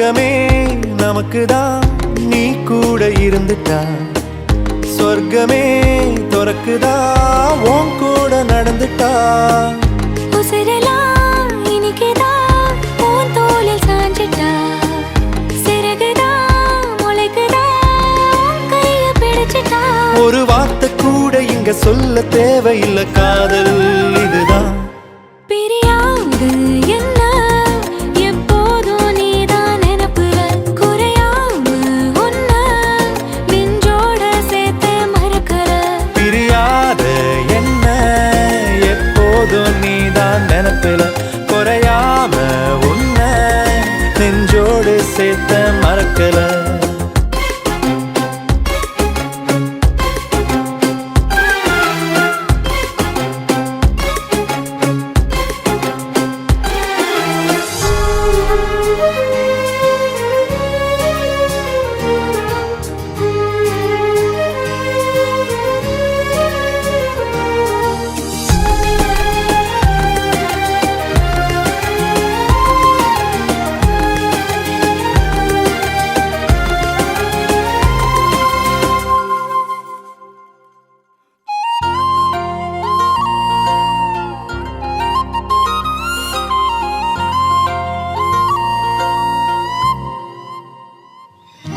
உலகமே நமக்குதான் நீ கூட இருந்துட்டா சொர்க்கமே துறக்குதா உன் கூட நடந்துட்டா உசிரெல்லாம் இனிக்குதான் உன் தோளில் சாஞ்சிட்டா சிறகுதான் முளைக்குதா உன் கையை பிடிச்சிட்டா ஒரு வார்த்தை கூட இங்க சொல்ல தேவையில்லை காதல் இதுதான் பிரியாது என்ன எப்போதும் நீதான் நினைப்புல குறையாம உன்ன நெஞ்சோட சேர்த்து மறக்கற பிரியாத என்ன எப்போதும் நீதான் நினைப்பில குறையாம உன்னை நெஞ்சோடு சேர்த்த மறக்கல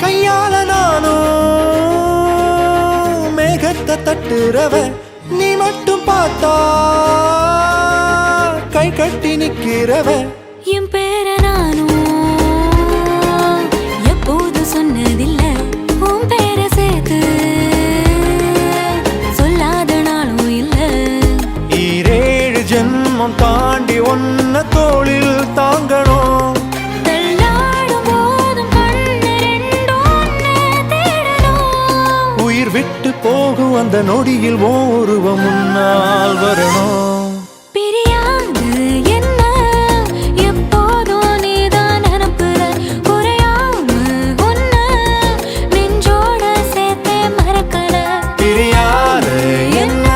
கையால நானும் மேகத்தை தட்டுறவ நீ மட்டும் பார்த்தா கை கட்டி நிக்கிறவ என் பேர நானும் எப்போது சொன்னதில்ல உன் பேர சேர்த்து சொல்லாத நாளும் இல்ல ஈரேழு ஜென்மம் தாண்டி ஒன்ன தோளில் தாங்கணும் தள்ளாடும் போதும் கண்ணு ரெண்டும் உன்னை தேடணும் உயிர் விட்டு போகும் அந்த நொடியில் ஓ உருவம் முன்னால் வரணும் பிரியாது என்ன எப்போதும் நீதான் நினைப்புல குறையாம உன்ன நெஞ்சோட சேர்த்தே மறக்கல பிரியாத என்ன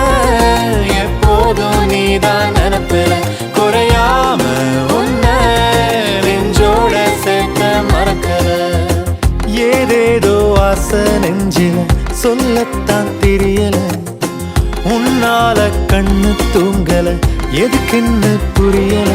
எப்போதும் நீதான் நினைப்பில குறையாம உன்னை நெஞ்சோட சேர்த்த மறக்கல ஏதேதோ ஆசை நெஞ்சில சொல்லத்தான் தெரியல உன்னால கண்ணு தூங்கல எதுக்குன்னு புரியல